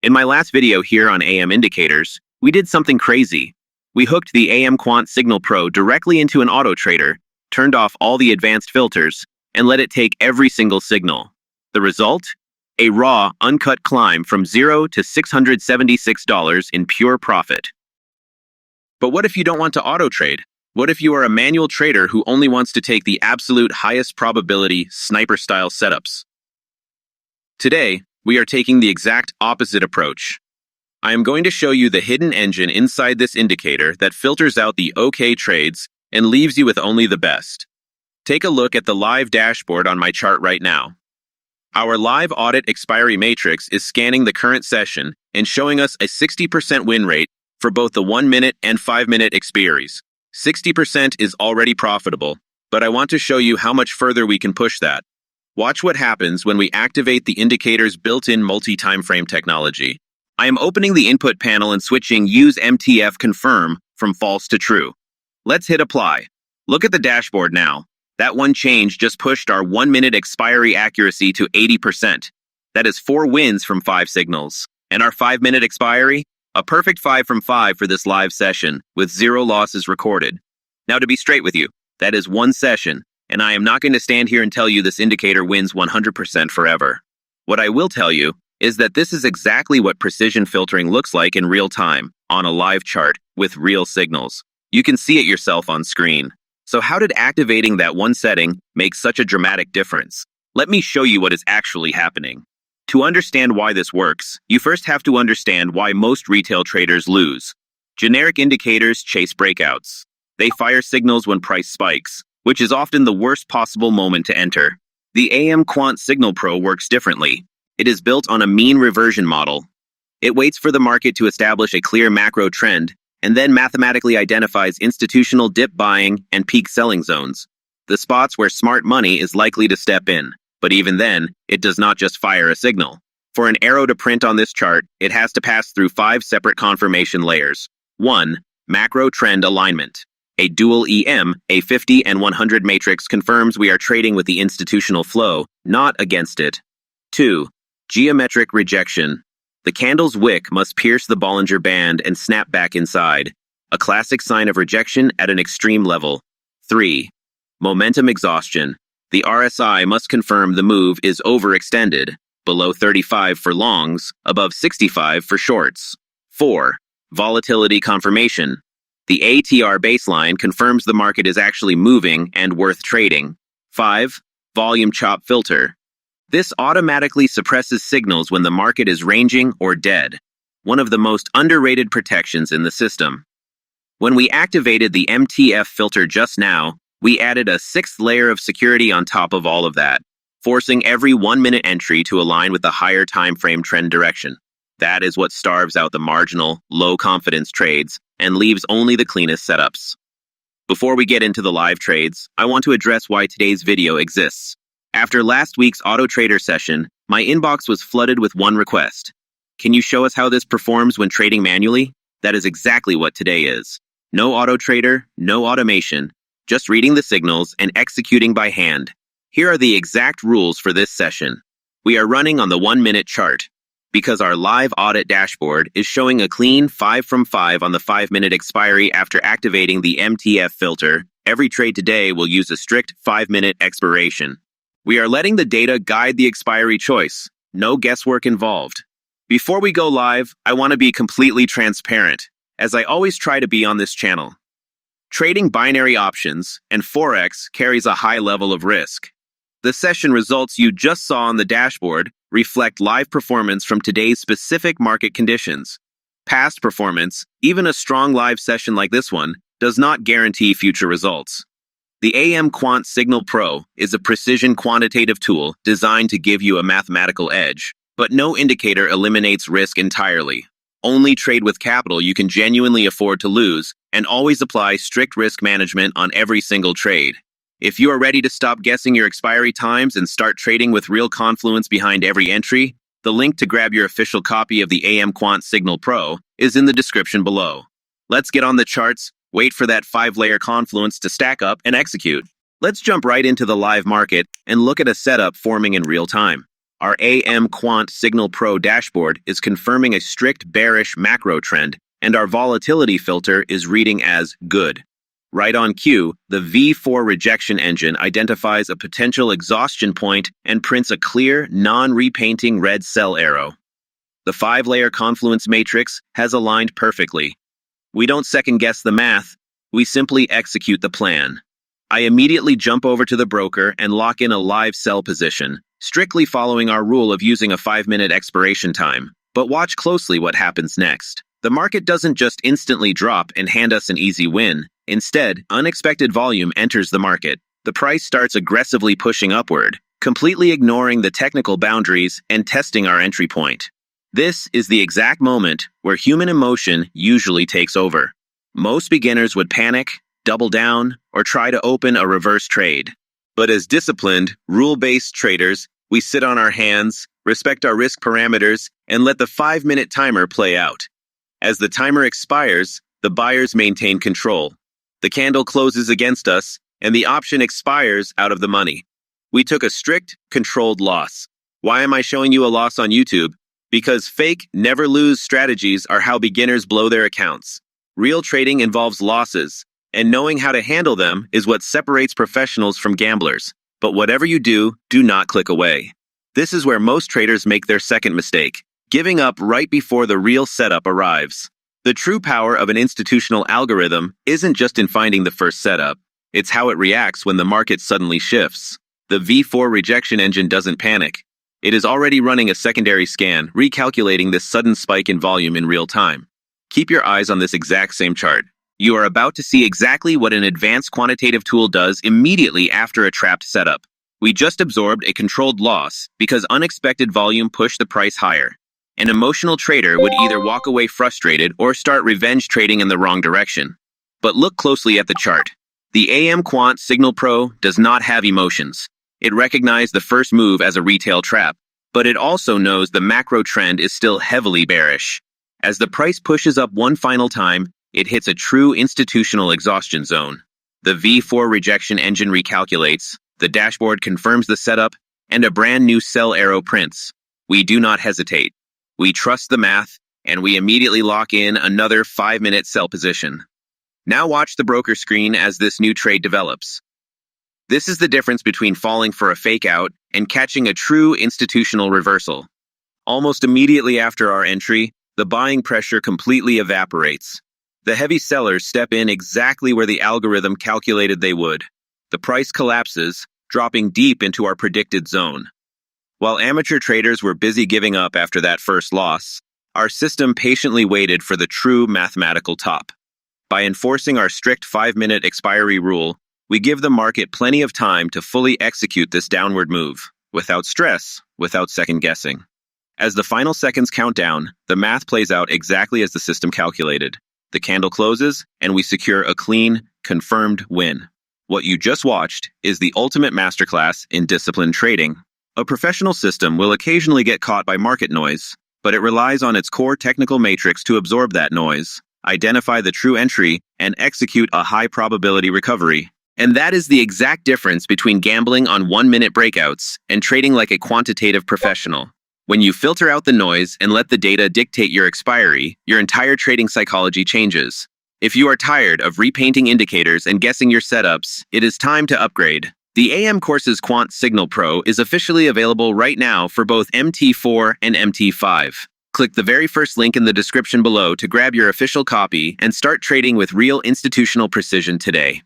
In my last video here on AM indicators, we did something crazy. We hooked the AM Quant Signal Pro directly into an auto trader, turned off all the advanced filters, and let it take every single signal. The result? A raw, uncut climb from $0 to $676 in pure profit. But what if you don't want to auto trade? What if you are a manual trader who only wants to take the absolute highest probability sniper-style setups? Today, we are taking the exact opposite approach. I am going to show you the hidden engine inside this indicator that filters out the okay trades and leaves you with only the best. Take a look at the live dashboard on my chart right now. Our live audit expiry matrix is scanning the current session and showing us a 60% win rate for both the 1-minute and 5-minute expiries. 60% is already profitable, but I want to show you how much further we can push that. Watch what happens when we activate the indicator's built-in multi-timeframe technology. I am opening the input panel and switching Use MTF Confirm from false to true. Let's hit apply. Look at the dashboard now. That one change just pushed our 1-minute expiry accuracy to 80%. That is 4 wins from 5 signals. And our 5-minute expiry? A perfect 5 from 5 for this live session, with 0 losses recorded. Now to be straight with you, that is one session, and I am not going to stand here and tell you this indicator wins 100% forever. What I will tell you is that this is exactly what precision filtering looks like in real time, on a live chart, with real signals. You can see it yourself on screen. So how did activating that one setting make such a dramatic difference? Let me show you what is actually happening. To understand why this works, you first have to understand why most retail traders lose. Generic indicators chase breakouts. They fire signals when price spikes, which is often the worst possible moment to enter. The AM Quant Signal Pro works differently. It is built on a mean reversion model. It waits for the market to establish a clear macro trend, and then mathematically identifies institutional dip buying and peak selling zones, the spots where smart money is likely to step in. But even then, it does not just fire a signal. For an arrow to print on this chart, it has to pass through 5 separate confirmation layers. 1. Macro trend alignment. A dual EM, a 50 and 100 matrix confirms we are trading with the institutional flow, not against it. 2. Geometric rejection. The candle's wick must pierce the Bollinger Band and snap back inside, a classic sign of rejection at an extreme level. 3. Momentum exhaustion. The RSI must confirm the move is overextended, below 35 for longs, above 65 for shorts. 4. Volatility confirmation. The ATR baseline confirms the market is actually moving and worth trading. 5. Volume chop filter. This automatically suppresses signals when the market is ranging or dead, one of the most underrated protections in the system. When we activated the MTF filter just now, we added a 6th layer of security on top of all of that, forcing every 1-minute entry to align with the higher time frame trend direction. That is what starves out the marginal, low-confidence trades and leaves only the cleanest setups. Before we get into the live trades, I want to address why today's video exists. After last week's auto trader session, my inbox was flooded with one request. Can you show us how this performs when trading manually? That is exactly what today is. No auto trader, no automation, just reading the signals and executing by hand. Here are the exact rules for this session. We are running on the 1-minute chart. Because our live audit dashboard is showing a clean 5 from 5 on the 5-minute expiry after activating the MTF filter, every trade today will use a strict 5-minute expiration. We are letting the data guide the expiry choice. No guesswork involved. Before we go live, I want to be completely transparent, as I always try to be on this channel. Trading binary options and Forex carries a high level of risk. The session results you just saw on the dashboard reflect live performance from today's specific market conditions. Past performance, even a strong live session like this one, does not guarantee future results. The AM Quant Signal Pro is a precision quantitative tool designed to give you a mathematical edge, but no indicator eliminates risk entirely. Only trade with capital you can genuinely afford to lose, and always apply strict risk management on every single trade. If you are ready to stop guessing your expiry times and start trading with real confluence behind every entry, the link to grab your official copy of the AM Quant Signal Pro is in the description below. Let's get on the charts, wait for that 5-layer confluence to stack up and execute. Let's jump right into the live market and look at a setup forming in real time. Our AM Quant Signal Pro dashboard is confirming a strict bearish macro trend, and our volatility filter is reading as good. Right on cue, the V4 Rejection Engine identifies a potential exhaustion point and prints a clear, non-repainting red sell arrow. The 5-layer confluence matrix has aligned perfectly. We don't second-guess the math, we simply execute the plan. I immediately jump over to the broker and lock in a live sell position, strictly following our rule of using a 5-minute expiration time. But watch closely what happens next. The market doesn't just instantly drop and hand us an easy win. Instead, unexpected volume enters the market. The price starts aggressively pushing upward, completely ignoring the technical boundaries and testing our entry point. This is the exact moment where human emotion usually takes over. Most beginners would panic, double down, or try to open a reverse trade. But as disciplined, rule-based traders, we sit on our hands, respect our risk parameters, and let the 5-minute timer play out. As the timer expires, the buyers maintain control. The candle closes against us, and the option expires out of the money. We took a strict, controlled loss. Why am I showing you a loss on YouTube? Because fake, never-lose strategies are how beginners blow their accounts. Real trading involves losses, and knowing how to handle them is what separates professionals from gamblers. But whatever you do, do not click away. This is where most traders make their second mistake, giving up right before the real setup arrives. The true power of an institutional algorithm isn't just in finding the first setup, it's how it reacts when the market suddenly shifts. The V4 Rejection Engine doesn't panic. It is already running a secondary scan, recalculating this sudden spike in volume in real time. Keep your eyes on this exact same chart. You are about to see exactly what an advanced quantitative tool does immediately after a trapped setup. We just absorbed a controlled loss because unexpected volume pushed the price higher. An emotional trader would either walk away frustrated or start revenge trading in the wrong direction. But look closely at the chart. The AM Quant Signal Pro does not have emotions. It recognized the first move as a retail trap, but it also knows the macro trend is still heavily bearish. As the price pushes up one final time, it hits a true institutional exhaustion zone. The V4 Rejection Engine recalculates, the dashboard confirms the setup, and a brand new sell arrow prints. We do not hesitate. We trust the math, and we immediately lock in another 5-minute sell position. Now watch the broker screen as this new trade develops. This is the difference between falling for a fake out and catching a true institutional reversal. Almost immediately after our entry, the buying pressure completely evaporates. The heavy sellers step in exactly where the algorithm calculated they would. The price collapses, dropping deep into our predicted zone. While amateur traders were busy giving up after that first loss, our system patiently waited for the true mathematical top. By enforcing our strict 5-minute expiry rule, we give the market plenty of time to fully execute this downward move, without stress, without second-guessing. As the final seconds count down, the math plays out exactly as the system calculated. The candle closes, and we secure a clean, confirmed win. What you just watched is the ultimate masterclass in disciplined trading. A professional system will occasionally get caught by market noise, but it relies on its core technical matrix to absorb that noise, identify the true entry, and execute a high-probability recovery. And that is the exact difference between gambling on 1-minute breakouts and trading like a quantitative professional. When you filter out the noise and let the data dictate your expiry, your entire trading psychology changes. If you are tired of repainting indicators and guessing your setups, it is time to upgrade. The AM Course's Quant Signal Pro is officially available right now for both MT4 and MT5. Click the very first link in the description below to grab your official copy and start trading with real institutional precision today.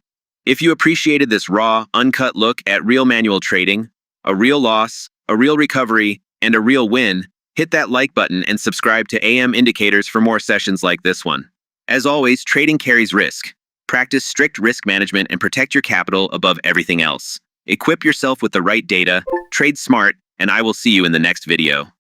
If you appreciated this raw, uncut look at real manual trading, a real loss, a real recovery, and a real win, hit that like button and subscribe to AM Indicators for more sessions like this one. As always, trading carries risk. Practice strict risk management and protect your capital above everything else. Equip yourself with the right data, trade smart, and I will see you in the next video.